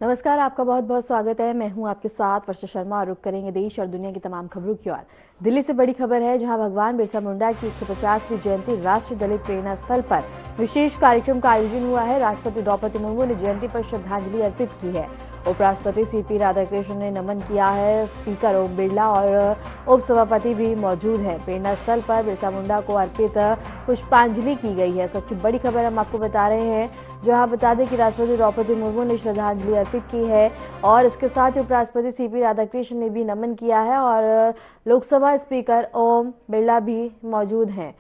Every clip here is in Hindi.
नमस्कार, आपका बहुत बहुत स्वागत है। मैं हूं आपके साथ वर्षा शर्मा और रुक करेंगे देश और दुनिया की तमाम खबरों की ओर। दिल्ली से बड़ी खबर है, जहां भगवान बिरसा मुंडा की 150वीं जयंती राष्ट्रीय दलित प्रेरणा स्थल पर विशेष कार्यक्रम का आयोजन हुआ है। राष्ट्रपति द्रौपदी मुर्मू ने जयंती पर श्रद्धांजलि अर्पित की है। उपराष्ट्रपति सीपी राधाकृष्णन ने नमन किया है। स्पीकर ओम बिरला और उपसभापति भी मौजूद हैं। प्रेरणा स्थल पर बिरसा मुंडा को अर्पित पुष्पांजलि की गई है। सबसे बड़ी खबर हम आपको बता रहे हैं, जहां बता दें कि राष्ट्रपति द्रौपदी मुर्मू ने श्रद्धांजलि अर्पित की है और इसके साथ ही उपराष्ट्रपति सीपी राधाकृष्णन ने भी नमन किया है और लोकसभा स्पीकर ओम बिरला भी मौजूद हैं।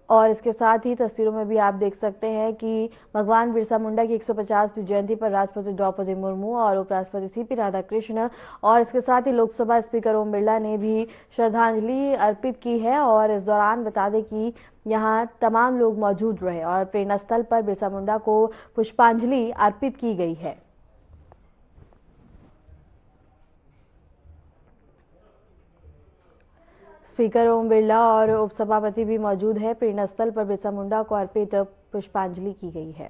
और इसके साथ ही तस्वीरों में भी आप देख सकते हैं कि भगवान बिरसा मुंडा की 150वीं जयंती पर राष्ट्रपति द्रौपदी मुर्मू और उपराष्ट्रपति सीपी राधाकृष्णन और इसके साथ ही लोकसभा स्पीकर ओम बिरला ने भी श्रद्धांजलि अर्पित की है। और इस दौरान बता दें कि यहां तमाम लोग मौजूद रहे और प्रेरणा स्थल पर बिरसा मुंडा को पुष्पांजलि अर्पित की गई है। स्पीकर ओम बिरला और उपसभापति भी मौजूद है। प्रेरणा स्थल पर बिरसा मुंडा को अर्पित पुष्पांजलि की गई है।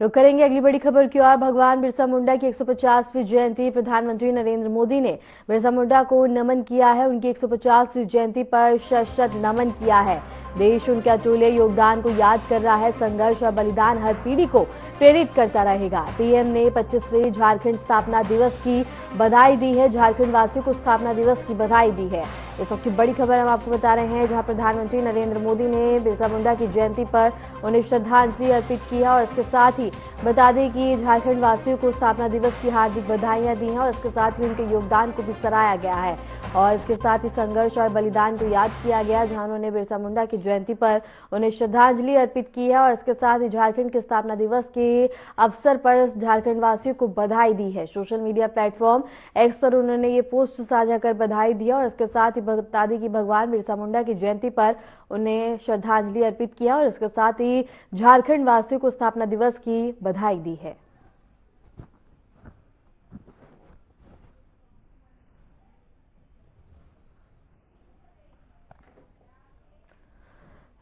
रुक करेंगे अगली बड़ी खबर की ओर। भगवान बिरसा मुंडा की 150वीं जयंती, प्रधानमंत्री नरेंद्र मोदी ने बिरसा मुंडा को नमन किया है। उनकी 150वीं जयंती पर शत नमन किया है। देश उनके अतुल्य योगदान को याद कर रहा है। संघर्ष और बलिदान हर पीढ़ी को प्रेरित करता रहेगा। पीएम ने 25वें झारखंड स्थापना दिवस की बधाई दी है। झारखंड वासियों को स्थापना दिवस की बधाई दी है। इस वक्त की बड़ी खबर हम आपको बता रहे हैं, जहां प्रधानमंत्री नरेंद्र मोदी ने बिरसा मुंडा की जयंती पर उन्हें श्रद्धांजलि अर्पित की है और इसके साथ ही बता दें कि झारखंड वासियों को स्थापना दिवस की हार्दिक बधाइयां दी हैं और इसके साथ ही उनके योगदान को भी सराहा गया है और इसके साथ ही संघर्ष और बलिदान को याद किया गया, जहां उन्होंने बिरसा मुंडा की जयंती पर उन्हें श्रद्धांजलि अर्पित की है और इसके साथ ही झारखंड के स्थापना दिवस के अवसर पर झारखंड वासियों को बधाई दी है। सोशल मीडिया प्लेटफॉर्म एक्स पर उन्होंने ये पोस्ट साझा कर बधाई दी और इसके साथ ही बता दें कि भगवान बिरसा मुंडा की जयंती पर उन्हें श्रद्धांजलि अर्पित किया और इसके साथ ही झारखंड वासियों को स्थापना दिवस की बधाई दी है।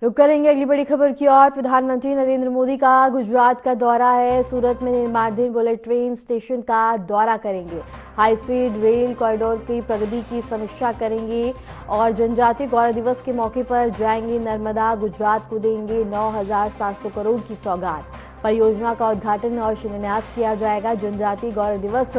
रुक करेंगे अगली बड़ी खबर की ओर। प्रधानमंत्री नरेंद्र मोदी का गुजरात का दौरा है। सूरत में निर्माणाधीन बुलेट ट्रेन स्टेशन का दौरा करेंगे। हाई स्पीड रेल कॉरिडोर की प्रगति की समीक्षा करेंगे और जनजातीय गौरव दिवस के मौके पर जाएंगे नर्मदा। गुजरात को देंगे 9,700 करोड़ की सौगात। परियोजना का उद्घाटन और शिलान्यास किया जाएगा। जनजातीय गौरव दिवस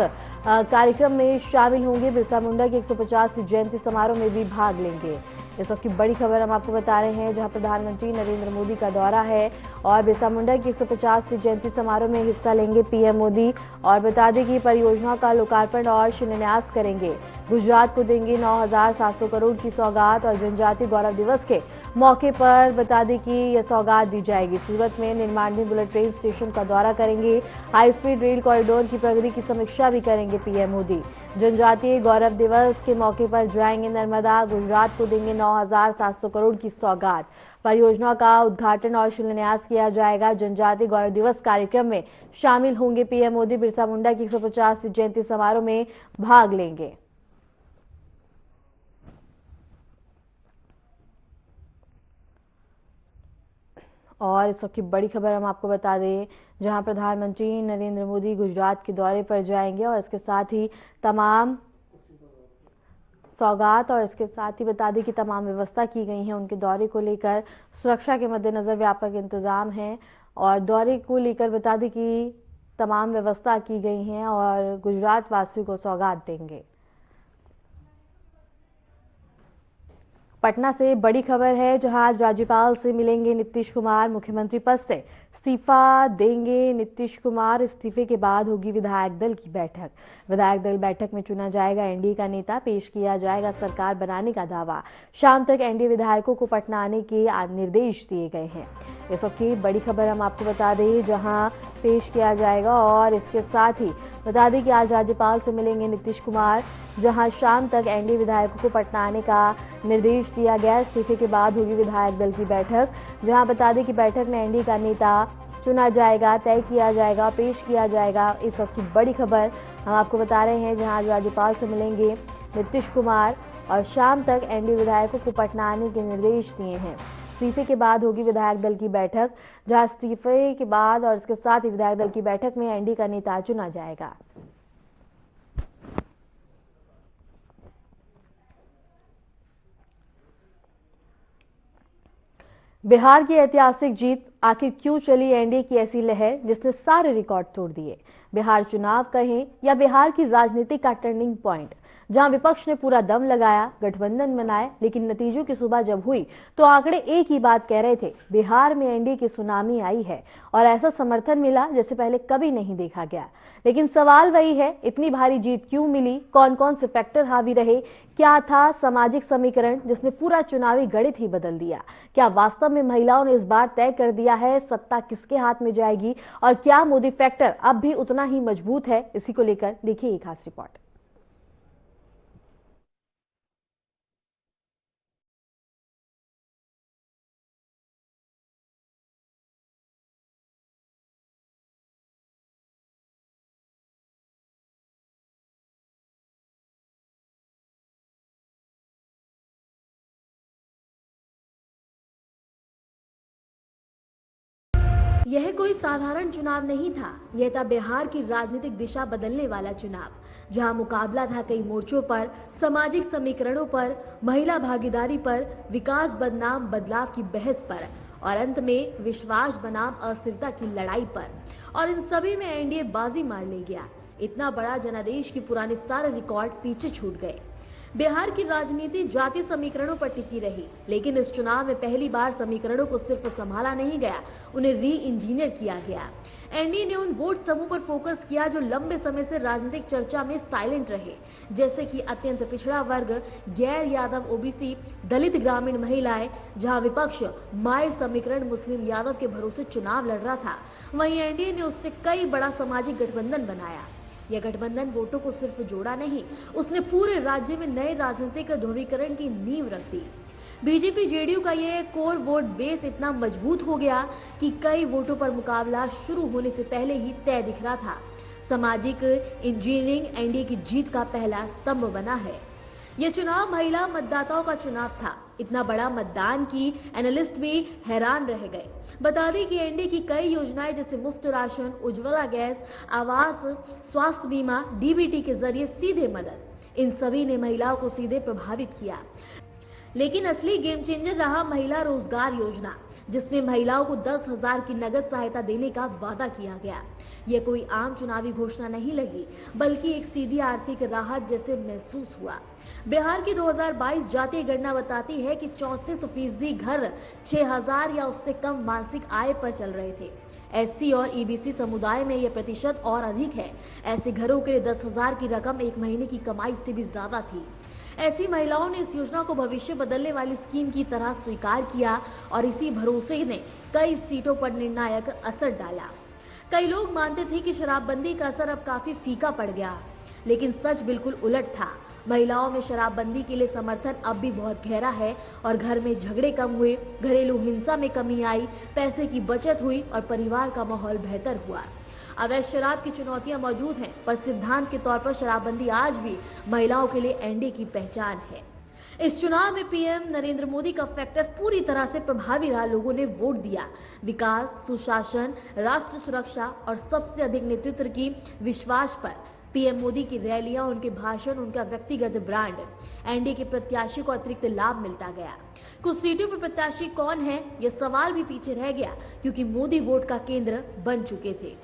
कार्यक्रम में शामिल होंगे। बिरसा मुंडा की 150वीं जयंती समारोह में भी भाग लेंगे। इस वक्त की बड़ी खबर हम आपको बता रहे हैं, जहां प्रधानमंत्री नरेंद्र मोदी का दौरा है और बिरसा मुंडा की 150वीं जयंती समारोह में हिस्सा लेंगे पीएम मोदी और बता दें कि परियोजना का लोकार्पण और शिलान्यास करेंगे। गुजरात को देंगे 9,700 करोड़ की सौगात और जनजातीय गौरव दिवस के मौके पर बता दें कि यह सौगात दी जाएगी। सूरत में निर्माणाधीन बुलेट ट्रेन स्टेशन का दौरा करेंगे। हाई स्पीड रेल कॉरिडोर की प्रगति की समीक्षा भी करेंगे पीएम मोदी। जनजातीय गौरव दिवस के मौके पर जाएंगे नर्मदा। गुजरात को देंगे 9,700 करोड़ की सौगात। परियोजना का उद्घाटन और शिलान्यास किया जाएगा। जनजातीय गौरव दिवस कार्यक्रम में शामिल होंगे पीएम मोदी। बिरसा मुंडा की 150वीं जयंती समारोह में भाग लेंगे। और इस वक्त की बड़ी खबर हम आपको बता दें, जहां प्रधानमंत्री नरेंद्र मोदी गुजरात के दौरे पर जाएंगे और इसके साथ ही तमाम सौगात और इसके साथ ही बता दें कि तमाम व्यवस्था की गई है उनके दौरे को लेकर। सुरक्षा के मद्देनजर व्यापक इंतजाम है और दौरे को लेकर बता दें कि तमाम व्यवस्था की गई है और गुजरात वासियों को सौगात देंगे। पटना से बड़ी खबर है, जहां आज राज्यपाल से मिलेंगे नीतीश कुमार। मुख्यमंत्री पद से इस्तीफा देंगे नीतीश कुमार। इस्तीफे के बाद होगी विधायक दल की बैठक। विधायक दल बैठक में चुना जाएगा एनडीए का नेता। पेश किया जाएगा सरकार बनाने का दावा। शाम तक एनडीए विधायकों को पटना आने के निर्देश दिए गए हैं। इस वक्त की बड़ी खबर हम आपको बता दें, जहां पेश किया जाएगा और इसके साथ ही बता दें कि आज राज्यपाल से मिलेंगे नीतीश कुमार, जहां शाम तक एनडीए विधायकों को पटना आने का निर्देश दिया गया। इस्तीफे के बाद होगी विधायक दल की बैठक, जहां बता दें कि बैठक में एनडीए का नेता चुना जाएगा, तय किया जाएगा, पेश किया जाएगा। इस वक्त की बड़ी खबर हम आपको बता रहे हैं, जहां आज राज्यपाल से मिलेंगे नीतीश कुमार और शाम तक एनडीए विधायकों को पटना आने के निर्देश दिए हैं। इस्तीफे के बाद होगी विधायक दल की बैठक, जहां इस्तीफे के बाद और इसके साथ ही विधायक दल की बैठक में एनडीए का नेता चुना जाएगा। बिहार की ऐतिहासिक जीत, आखिर क्यों चली एनडीए की ऐसी लहर जिसने सारे रिकॉर्ड तोड़ दिए। बिहार चुनाव कहें या बिहार की राजनीति का टर्निंग पॉइंट, जहां विपक्ष ने पूरा दम लगाया, गठबंधन बनाए, लेकिन नतीजों की सुबह जब हुई तो आंकड़े एक ही बात कह रहे थे, बिहार में एनडीए की सुनामी आई है और ऐसा समर्थन मिला जैसे पहले कभी नहीं देखा गया। लेकिन सवाल वही है, इतनी भारी जीत क्यों मिली, कौन कौन से फैक्टर हावी रहे, क्या था सामाजिक समीकरण जिसने पूरा चुनावी गणित ही बदल दिया। क्या वास्तव में महिलाओं ने इस बार तय कर दिया है सत्ता किसके हाथ में जाएगी, और क्या मोदी फैक्टर अब भी उतना ही मजबूत है, इसी को लेकर देखिए एक खास रिपोर्ट। यह कोई साधारण चुनाव नहीं था, यह था बिहार की राजनीतिक दिशा बदलने वाला चुनाव, जहां मुकाबला था कई मोर्चों पर, सामाजिक समीकरणों पर, महिला भागीदारी पर, विकास बनाम बदलाव की बहस पर और अंत में विश्वास बनाम अस्थिरता की लड़ाई पर। और इन सभी में एनडीए बाजी मार ले गया। इतना बड़ा जनादेश की पुराने सारे रिकॉर्ड पीछे छूट गए। बिहार की राजनीति जातीय समीकरणों पर टिकी रही, लेकिन इस चुनाव में पहली बार समीकरणों को सिर्फ संभाला नहीं गया, उन्हें री इंजीनियर किया गया। एनडीए ने उन वोट समूह पर फोकस किया जो लंबे समय से राजनीतिक चर्चा में साइलेंट रहे, जैसे कि अत्यंत पिछड़ा वर्ग, गैर यादव ओबीसी, दलित ग्रामीण महिलाएं। जहां विपक्ष माय समीकरण मुस्लिम यादव के भरोसे चुनाव लड़ रहा था, वहीं एनडीए ने उससे कई बड़ा सामाजिक गठबंधन बनाया। यह गठबंधन वोटों को सिर्फ जोड़ा नहीं, उसने पूरे राज्य में नए राजनीतिक ध्रुवीकरण की नींव रख दी। बीजेपी जेडीयू का यह कोर वोट बेस इतना मजबूत हो गया कि कई वोटों पर मुकाबला शुरू होने से पहले ही तय दिख रहा था। सामाजिक इंजीनियरिंग एनडीए की जीत का पहला स्तंभ बना है। यह चुनाव महिला मतदाताओं का चुनाव था। इतना बड़ा मतदान की एनालिस्ट भी हैरान रह गए। बता दें कि एनडीए की कई योजनाएं जैसे मुफ्त राशन, उज्ज्वला गैस, आवास, स्वास्थ्य बीमा, डीबीटी के जरिए सीधे मदद, इन सभी ने महिलाओं को सीधे प्रभावित किया। लेकिन असली गेम चेंजर रहा महिला रोजगार योजना, जिसमें महिलाओं को 10,000 की नगद सहायता देने का वादा किया गया। यह कोई आम चुनावी घोषणा नहीं लगी, बल्कि एक सीधी आर्थिक राहत जैसे महसूस हुआ। बिहार की 2022 जातीय गणना बताती है कि 34% घर 6,000 या उससे कम मासिक आय पर चल रहे थे। एससी और ईबीसी समुदाय में यह प्रतिशत और अधिक है। ऐसे घरों के लिए 10,000 की रकम एक महीने की कमाई से भी ज्यादा थी। ऐसी महिलाओं ने इस योजना को भविष्य बदलने वाली स्कीम की तरह स्वीकार किया और इसी भरोसे ने कई सीटों पर निर्णायक असर डाला। कई लोग मानते थे कि शराबबंदी का असर अब काफी फीका पड़ गया, लेकिन सच बिल्कुल उलट था। महिलाओं में शराबबंदी के लिए समर्थन अब भी बहुत गहरा है और घर में झगड़े कम हुए, घरेलू हिंसा में कमी आई, पैसे की बचत हुई और परिवार का माहौल बेहतर हुआ। अवैध शराब की चुनौतियां मौजूद हैं, पर सिद्धांत के तौर पर शराबबंदी आज भी महिलाओं के लिए एनडीए की पहचान है। इस चुनाव में पीएम नरेंद्र मोदी का फैक्टर पूरी तरह से प्रभावी रहा। लोगों ने वोट दिया विकास, सुशासन, राष्ट्र सुरक्षा और सबसे अधिक नेतृत्व की विश्वास पर। पीएम मोदी की रैलियां, उनके भाषण, उनका व्यक्तिगत ब्रांड, एनडीए के प्रत्याशी को अतिरिक्त लाभ मिलता गया। कुछ सीटों पर प्रत्याशी कौन है, यह सवाल भी पीछे रह गया, क्योंकि मोदी वोट का केंद्र बन चुके थे।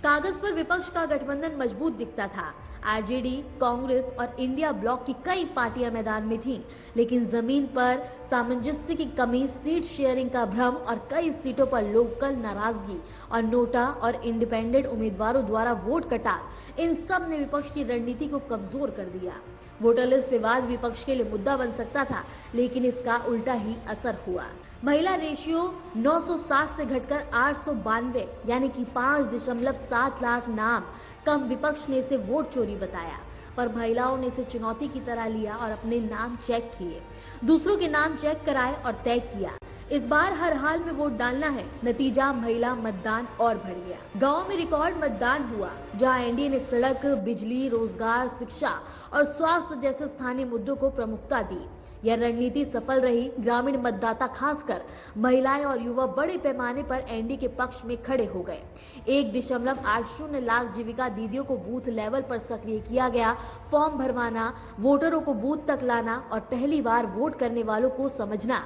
कागज पर विपक्ष का गठबंधन मजबूत दिखता था। आरजेडी, कांग्रेस और इंडिया ब्लॉक की कई पार्टियां मैदान में थीं, लेकिन जमीन पर सामंजस्य की कमी, सीट शेयरिंग का भ्रम और कई सीटों पर लोकल नाराजगी और नोटा और इंडिपेंडेंट उम्मीदवारों द्वारा वोट कटार, इन सब ने विपक्ष की रणनीति को कमजोर कर दिया। वोटर लिस्ट विवाद विपक्ष के लिए मुद्दा बन सकता था, लेकिन इसका उल्टा ही असर हुआ। महिला रेशियो 907 से घटकर 892 यानी कि 5.7 लाख नाम कम। विपक्ष ने इसे वोट चोरी बताया, पर महिलाओं ने इसे चुनौती की तरह लिया और अपने नाम चेक किए, दूसरों के नाम चेक कराए और तय किया इस बार हर हाल में वोट डालना है। नतीजा महिला मतदान और बढ़ गया। गांव में रिकॉर्ड मतदान हुआ, जहां एनडीए ने सड़क, बिजली, रोजगार, शिक्षा और स्वास्थ्य जैसे स्थानीय मुद्दों को प्रमुखता दी। यह रणनीति सफल रही। ग्रामीण मतदाता खासकर महिलाएं और युवा बड़े पैमाने पर एनडीए के पक्ष में खड़े हो गए। 1.80 लाख जीविका दीदियों को बूथ लेवल पर सक्रिय किया गया। फॉर्म भरवाना, वोटरों को बूथ तक लाना और पहली बार वोट करने वालों को समझना,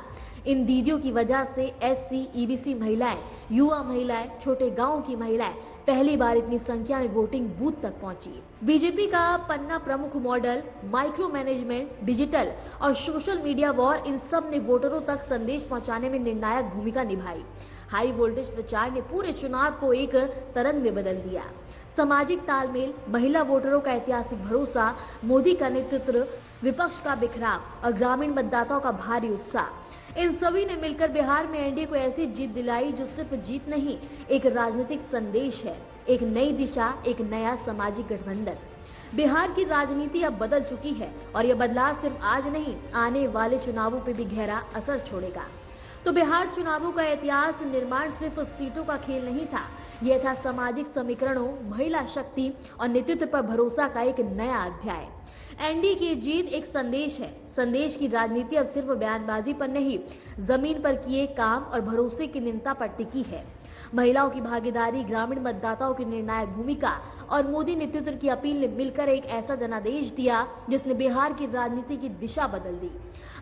इन दीदियों की वजह से एससी, ईबीसी महिलाएं, युवा महिलाएं, छोटे गांवों की महिलाएं पहली बार इतनी संख्या में वोटिंग बूथ तक पहुंची। बीजेपी का पन्ना प्रमुख मॉडल, माइक्रो मैनेजमेंट, डिजिटल और सोशल मीडिया वॉर, इन सब ने वोटरों तक संदेश पहुंचाने में निर्णायक भूमिका निभाई। हाई वोल्टेज प्रचार ने पूरे चुनाव को एक तरंग में बदल दिया। सामाजिक तालमेल, महिला वोटरों का ऐतिहासिक भरोसा, मोदी का नेतृत्व, विपक्ष का बिखराव और ग्रामीण मतदाताओं का भारी उत्साह, इन सभी ने मिलकर बिहार में एनडीए को ऐसी जीत दिलाई जो सिर्फ जीत नहीं, एक राजनीतिक संदेश है, एक नई दिशा, एक नया सामाजिक गठबंधन। बिहार की राजनीति अब बदल चुकी है और यह बदलाव सिर्फ आज नहीं, आने वाले चुनावों पर भी गहरा असर छोड़ेगा। तो बिहार चुनावों का इतिहास निर्माण सिर्फ सीटों का खेल नहीं था, यह था सामाजिक समीकरणों, महिला शक्ति और नेतृत्व पर भरोसा का एक नया अध्याय। एनडीए की जीत एक संदेश है। संदेश की राजनीति अब सिर्फ बयानबाजी पर नहीं, जमीन पर किए काम और भरोसे की निरंतरता पर टिकी है। महिलाओं की भागीदारी, ग्रामीण मतदाताओं की निर्णायक भूमिका और मोदी नेतृत्व की अपील ने मिलकर एक ऐसा जनादेश दिया जिसने बिहार की राजनीति की दिशा बदल दी।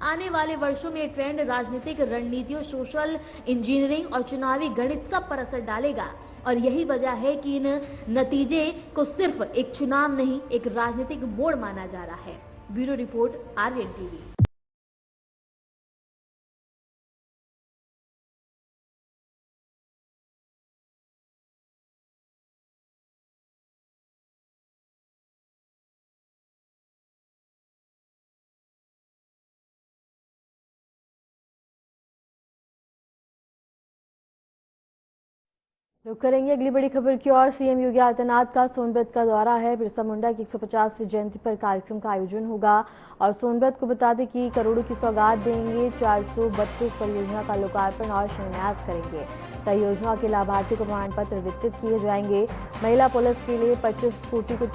आने वाले वर्षों में ट्रेंड राजनीतिक रणनीतियों, सोशल इंजीनियरिंग और चुनावी गणित सब पर असर डालेगा और यही वजह है कि इन नतीजे को सिर्फ एक चुनाव नहीं, एक राजनीतिक मोड़ माना जा रहा है। Bureau report, Aryan TV. रुक करेंगे अगली बड़ी खबर की ओर। सीएम योगी आदित्यनाथ का सोनभद्र का दौरा है। बिरसा मुंडा की 150वीं जयंती पर कार्यक्रम का आयोजन होगा और सोनभद्र को बता दें कि करोड़ों की सौगात देंगे। 432 परियोजना का लोकार्पण और शिलान्यास करेंगे। कई योजनाओं के लाभार्थियों को प्रमाण पत्र वितरित किए जाएंगे। महिला पुलिस के लिए 25 स्कूटी को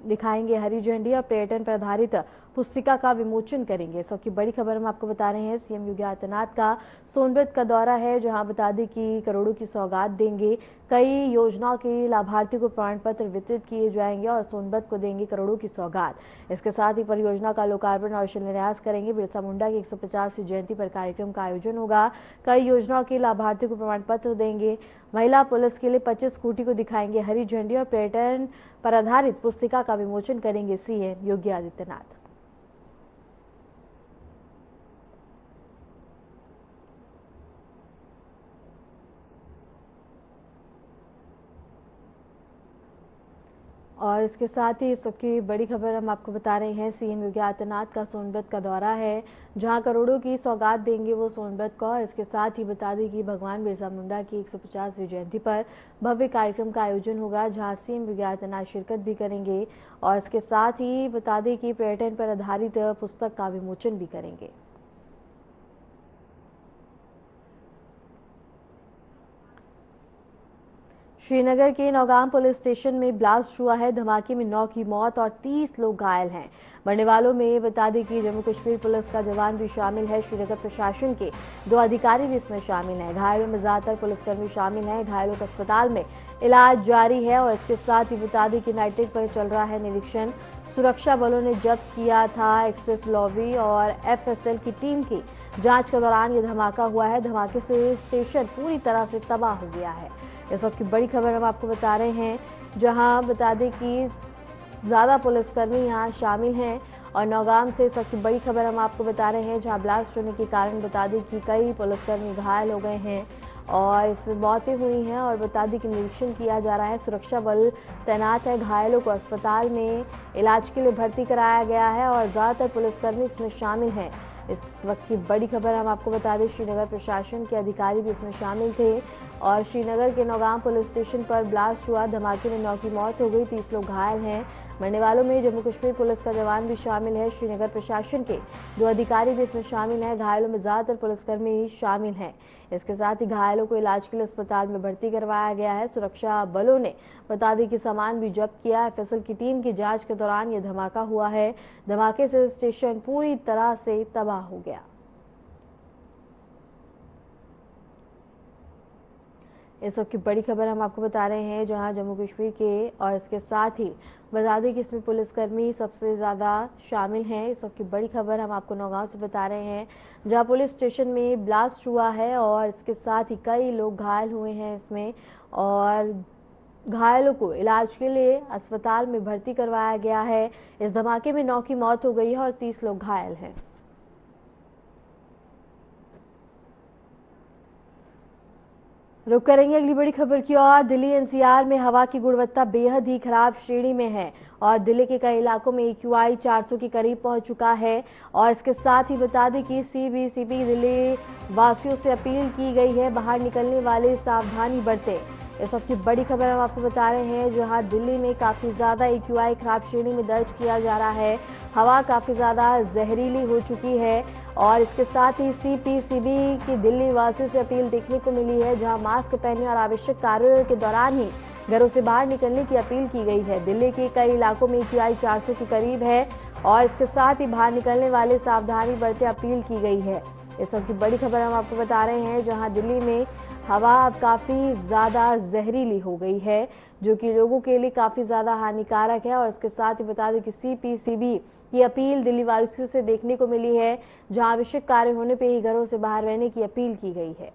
दिखाएंगे हरी झंडी और पर्यटन पर आधारित पुस्तिका का विमोचन करेंगे। सबकी बड़ी खबर हम आपको बता रहे हैं, सीएम योगी आदित्यनाथ का सोनभद्र का दौरा है, जहां बता दें कि करोड़ों की सौगात देंगे। कई योजनाओं के लाभार्थियों को प्रमाण पत्र वितरित किए जाएंगे और सोनभद्र को देंगे करोड़ों की सौगात। इसके साथ ही परियोजना का लोकार्पण और शिलान्यास करेंगे। बिरसा मुंडा की 150वीं जयंती पर कार्यक्रम का आयोजन होगा। कई योजनाओं के लाभार्थियों को प्रमाण पत्र देंगे। महिला पुलिस के लिए 25 स्कूटी को दिखाएंगे हरी झंडी और पर्यटन पर आधारित पुस्तिका का विमोचन करेंगे सीएम योगी आदित्यनाथ। और इसके साथ ही सबकी बड़ी खबर हम आपको बता रहे हैं, सीएम योगी आदित्यनाथ का सोनभद्र का दौरा है, जहां करोड़ों की सौगात देंगे वो सोनभद्र को। और इसके साथ ही बता दें कि भगवान बिरसा मुंडा की 150वीं जयंती पर भव्य कार्यक्रम का आयोजन होगा, जहां सीएम योगी आदित्यनाथ शिरकत भी करेंगे। और इसके साथ ही बता दें कि पर्यटन पर आधारित पुस्तक का विमोचन भी करेंगे। श्रीनगर के नौगाम पुलिस स्टेशन में ब्लास्ट हुआ है। धमाके में 9 की मौत और 30 लोग घायल हैं। मरने वालों में बता दें कि जम्मू कश्मीर पुलिस का जवान भी शामिल है। श्रीनगर प्रशासन के 2 अधिकारी भी इसमें शामिल हैं। घायलों में ज्यादातर पुलिसकर्मी शामिल हैं। घायलों का अस्पताल में इलाज जारी है। और इसके साथ ही बता दें कि नाइटेड पर चल रहा है निरीक्षण। सुरक्षा बलों ने जब्त किया था एक्सेस लॉबी और एफएसएल की टीम की जांच के दौरान ये धमाका हुआ है। धमाके से स्टेशन पूरी तरह से तबाह हो गया है। इस वक्त की बड़ी खबर हम आपको बता रहे हैं, जहां बता दें कि ज्यादा पुलिसकर्मी यहां शामिल हैं। और नौगाम से सबसे बड़ी खबर हम आपको बता रहे हैं, जहां ब्लास्ट होने के कारण बता दें कि कई पुलिसकर्मी घायल हो गए हैं और इसमें मौतें हुई हैं। और बता दें कि निरीक्षण किया जा रहा है, सुरक्षा बल तैनात है। घायलों को अस्पताल में इलाज के लिए भर्ती कराया गया है और ज्यादातर पुलिसकर्मी इसमें शामिल हैं। इस वक्त की बड़ी खबर हम आपको बता दें, श्रीनगर प्रशासन के अधिकारी भी इसमें शामिल थे। और श्रीनगर के नौगाम पुलिस स्टेशन पर ब्लास्ट हुआ। धमाके में 9 की मौत हो गई, 30 लोग घायल हैं। मरने वालों में जम्मू कश्मीर पुलिस का जवान भी शामिल है। श्रीनगर प्रशासन के 2 अधिकारी भी इसमें शामिल हैं। घायलों में ज्यादातर पुलिसकर्मी शामिल हैं। इसके साथ ही घायलों को इलाज के लिए अस्पताल में भर्ती करवाया गया है। सुरक्षा बलों ने बता दें कि सामान भी जब्त किया है। एफएसएल की टीम की जांच के दौरान यह धमाका हुआ है। धमाके से स्टेशन पूरी तरह से तबाह हो गया। इस वक्त की बड़ी खबर हम आपको बता रहे हैं, जहां जम्मू कश्मीर के और इसके साथ ही बता दें कि इसमें पुलिसकर्मी सबसे ज्यादा शामिल हैं। इस वक्त की बड़ी खबर हम आपको नौगांव से बता रहे हैं, जहां पुलिस स्टेशन में ब्लास्ट हुआ है और इसके साथ ही कई लोग घायल हुए हैं इसमें, और घायलों को इलाज के लिए अस्पताल में भर्ती करवाया गया है। इस धमाके में 9 की मौत हो गई है और 30 लोग घायल हैं। रुक करेंगे अगली बड़ी खबर की ओर। दिल्ली एनसीआर में हवा की गुणवत्ता बेहद ही खराब श्रेणी में है और दिल्ली के कई इलाकों में AQI 400 के करीब पहुंच चुका है। और इसके साथ ही बता दें कि CBCP दिल्ली वासियों से अपील की गई है, बाहर निकलने वाले सावधानी बरतें। इस वक्त की बड़ी खबर हम आपको बता रहे हैं, जहां दिल्ली में काफी ज्यादा AQI खराब श्रेणी में दर्ज किया जा रहा है। हवा काफी ज्यादा जहरीली हो चुकी है और इसके साथ ही CPCB की दिल्ली वासियों से अपील देखने को मिली है, जहां मास्क पहने और आवश्यक कार्यों के दौरान ही घरों से बाहर निकलने की अपील की गई है। दिल्ली के कई इलाकों में AQI 400 के करीब है और इसके साथ ही बाहर निकलने वाले सावधानी बरते अपील की गई है। इस वक्त की बड़ी खबर हम आपको बता रहे हैं, जहां दिल्ली में हवा अब काफी ज्यादा जहरीली हो गई है, जो कि लोगों के लिए काफी ज्यादा हानिकारक है। और इसके साथ ही बता दें कि CPCB की अपील दिल्ली वासियों से देखने को मिली है, जहां आवश्यक कार्य होने पर ही घरों से बाहर रहने की अपील की गई है।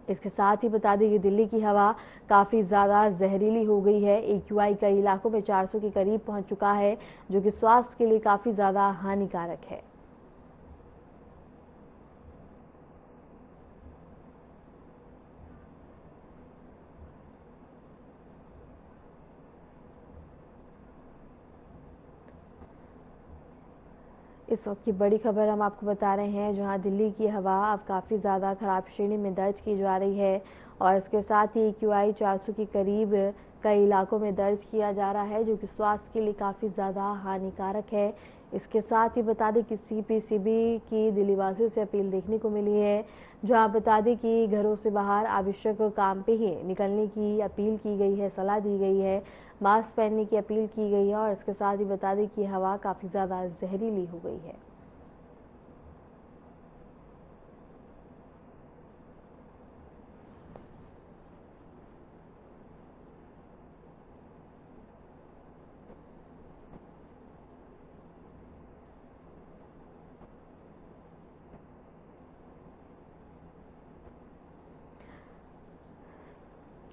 इसके साथ ही बता दें कि दिल्ली की हवा काफी ज्यादा जहरीली हो गई है। AQI कई इलाकों में 400 के करीब पहुंच चुका है, जो कि स्वास्थ्य के लिए काफी ज्यादा हानिकारक है। इस वक्त की बड़ी खबर हम आपको बता रहे हैं, जहां दिल्ली की हवा अब काफी ज्यादा खराब श्रेणी में दर्ज की जा रही है और इसके साथ ही AQI 400 के करीब कई इलाकों में दर्ज किया जा रहा है, जो कि स्वास्थ्य के लिए काफी ज्यादा हानिकारक है। इसके साथ ही बता दें कि CPCB की दिल्ली वासियों से अपील देखने को मिली है, जहां बता दें कि घरों से बाहर आवश्यक काम पे ही निकलने की अपील की गई है, सलाह दी गई है, मास्क पहनने की अपील की गई है और इसके साथ ही बता दें कि हवा काफी ज्यादा जहरीली हो गई है।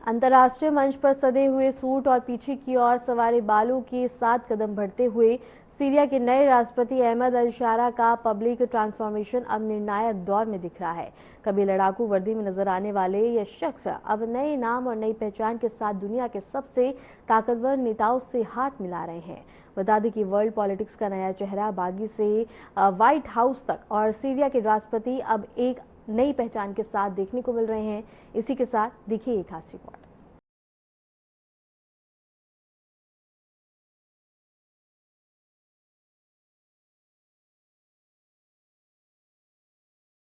अंतर्राष्ट्रीय मंच पर सजे हुए सूट और पीछे की ओर सवारे बालों के 7 कदम बढ़ते हुए सीरिया के नए राष्ट्रपति अहमद अल-शारा का पब्लिक ट्रांसफॉर्मेशन अब निर्णायक दौर में दिख रहा है। कभी लड़ाकू वर्दी में नजर आने वाले ये शख्स अब नए नाम और नई पहचान के साथ दुनिया के सबसे ताकतवर नेताओं से हाथ मिला रहे हैं। बता दें कि वर्ल्ड पॉलिटिक्स का नया चेहरा बागी से व्हाइट हाउस तक और सीरिया के राष्ट्रपति अब एक नई पहचान के साथ देखने को मिल रहे हैं। इसी के साथ देखिए एक खास रिपोर्ट।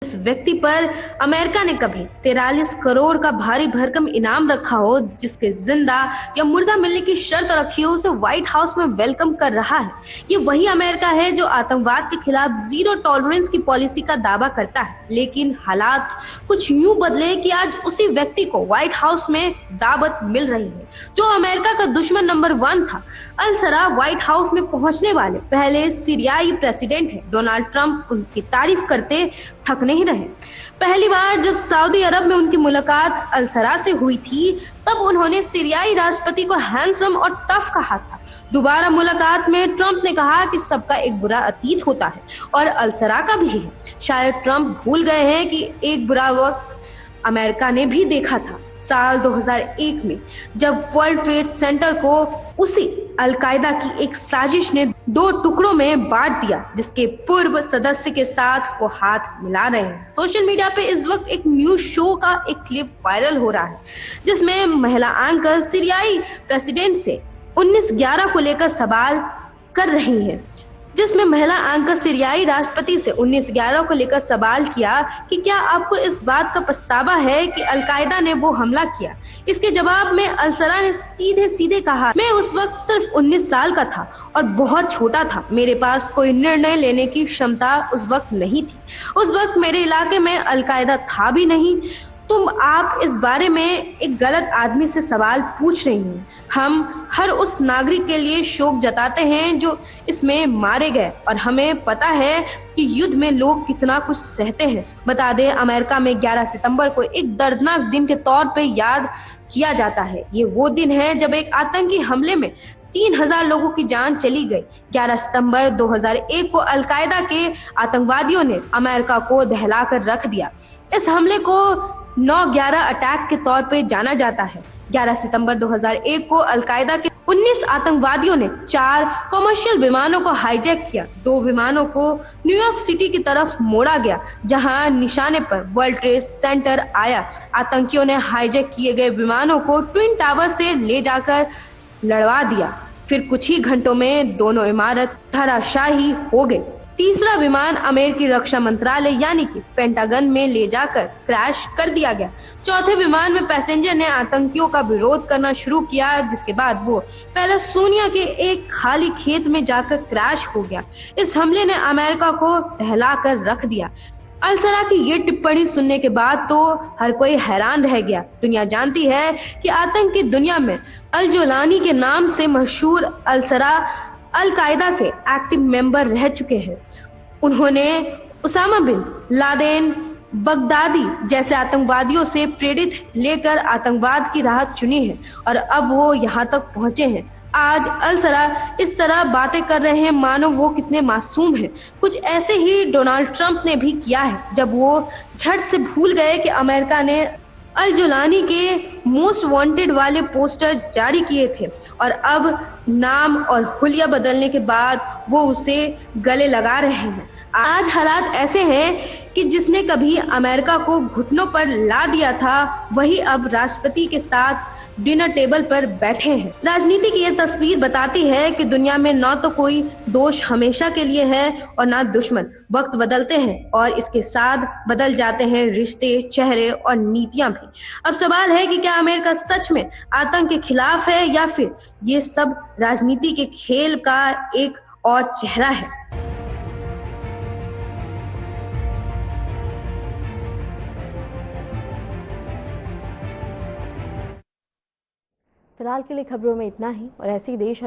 इस व्यक्ति पर अमेरिका ने कभी 43 करोड़ का भारी भरकम इनाम रखा हो, जिसके जिंदा या मुर्दा मिलने की शर्त रखी हो, उसे व्हाइट हाउस में वेलकम कर रहा है। ये वही अमेरिका है जो आतंकवाद के खिलाफ जीरो टॉलरेंस की पॉलिसी का दावा करता है। लेकिन हालात कुछ यूं बदले कि आज उसी व्यक्ति को व्हाइट हाउस में दावत मिल रही है, जो अमेरिका का दुश्मन नंबर 1 था। अल-सरा व्हाइट हाउस में पहुंचने वाले पहले सीरियाई प्रेसिडेंट है। डोनाल्ड ट्रंप उनकी तारीफ करते थक नहीं रहे। पहली बार जब सऊदी अरब में उनकी मुलाकात अल-सरा से हुई थी, तब उन्होंने सीरियाई राष्ट्रपति को हैंडसम और टफ कहा था। दोबारा मुलाकात में ट्रंप ने कहा कि सबका एक बुरा अतीत होता है और अल-सरा का भी है। शायद ट्रंप भूल गए हैं कि एक बुरा वक्त अमेरिका ने भी देखा था। साल 2001 में, जब वर्ल्ड ट्रेड सेंटर को उसी अलकायदा की एक साजिश ने 2 टुकड़ों में बांट दिया, जिसके पूर्व सदस्य के साथ वो हाथ मिला रहे हैं। सोशल मीडिया पे इस वक्त एक न्यूज शो का एक क्लिप वायरल हो रहा है, जिसमें महिला एंकर सीरियाई प्रेसिडेंट से 19/11 को लेकर सवाल कर रही है, जिसमें महिला एंकर सीरियाई राष्ट्रपति से 19/11 को लेकर सवाल किया कि क्या आपको इस बात का पछतावा है कि अलकायदा ने वो हमला किया। इसके जवाब में अलसरा ने सीधे सीधे कहा, मैं उस वक्त सिर्फ 19 साल का था और बहुत छोटा था, मेरे पास कोई निर्णय लेने की क्षमता उस वक्त नहीं थी। उस वक्त मेरे इलाके में अलकायदा था भी नहीं। तुम आप इस बारे में एक गलत आदमी से सवाल पूछ रही हैं। हम हर उस नागरिक के लिए शोक जताते हैं जो इसमें मारे गए, और हमें पता है कि युद्ध में लोग कितना कुछ सहते हैं। बता दें, अमेरिका में 11 सितंबर को एक दर्दनाक दिन के तौर पे याद किया जाता है। ये वो दिन है जब एक आतंकी हमले में 3000 लोगों की जान चली गई। 11 सितंबर 2001 को अलकायदा के आतंकवादियों ने अमेरिका को दहलाकर रख दिया। इस हमले को 9/11 अटैक के तौर पे जाना जाता है। 11 सितंबर 2001 को अलकायदा के 19 आतंकवादियों ने 4 कमर्शियल विमानों को हाईजैक किया। 2 विमानों को न्यूयॉर्क सिटी की तरफ मोड़ा गया, जहां निशाने पर वर्ल्ड ट्रेड सेंटर आया। आतंकियों ने हाईजैक किए गए विमानों को ट्विन टावर से ले जाकर लड़वा दिया। फिर कुछ ही घंटों में दोनों इमारत धराशायी हो गई। तीसरा विमान अमेरिकी रक्षा मंत्रालय यानी कि पेंटागन में ले जाकर क्रैश कर दिया गया। चौथे विमान में पैसेंजर ने आतंकियों का विरोध करना शुरू किया, जिसके बाद वो कैलिफोर्निया के एक खाली खेत में जाकर क्रैश हो गया। इस हमले ने अमेरिका को दहला कर रख दिया। अलसरा की ये टिप्पणी सुनने के बाद तो हर कोई हैरान रह गया। दुनिया जानती है कि आतंक की दुनिया में अल-जोलानी के नाम से मशहूर अलसरा अलकायदा के एक्टिव मेंबर रह चुके हैं। उन्होंने उसामा बिन लादेन, बगदादी जैसे आतंकवादियों से प्रेरित लेकर आतंकवाद की राह चुनी है, और अब वो यहाँ तक पहुंचे हैं। आज अलसरा इस तरह बातें कर रहे हैं मानो वो कितने मासूम हैं। कुछ ऐसे ही डोनाल्ड ट्रंप ने भी किया है, जब वो झट से भूल गए कि अमेरिका ने अल-जोलानी के मोस्ट वांटेड वाले पोस्टर जारी किए थे, और अब नाम और हुलिया बदलने के बाद वो उसे गले लगा रहे हैं। आज हालात ऐसे हैं कि जिसने कभी अमेरिका को घुटनों पर ला दिया था, वही अब राष्ट्रपति के साथ डिनर टेबल पर बैठे हैं। राजनीति की यह तस्वीर बताती है कि दुनिया में न तो कोई दोष हमेशा के लिए है और न दुश्मन। वक्त बदलते हैं और इसके साथ बदल जाते हैं रिश्ते, चेहरे और नीतियां भी। अब सवाल है कि क्या अमेरिका सच में आतंक के खिलाफ है, या फिर ये सब राजनीति के खेल का एक और चेहरा है। फिलहाल के लिए खबरों में इतना ही, और ऐसी देश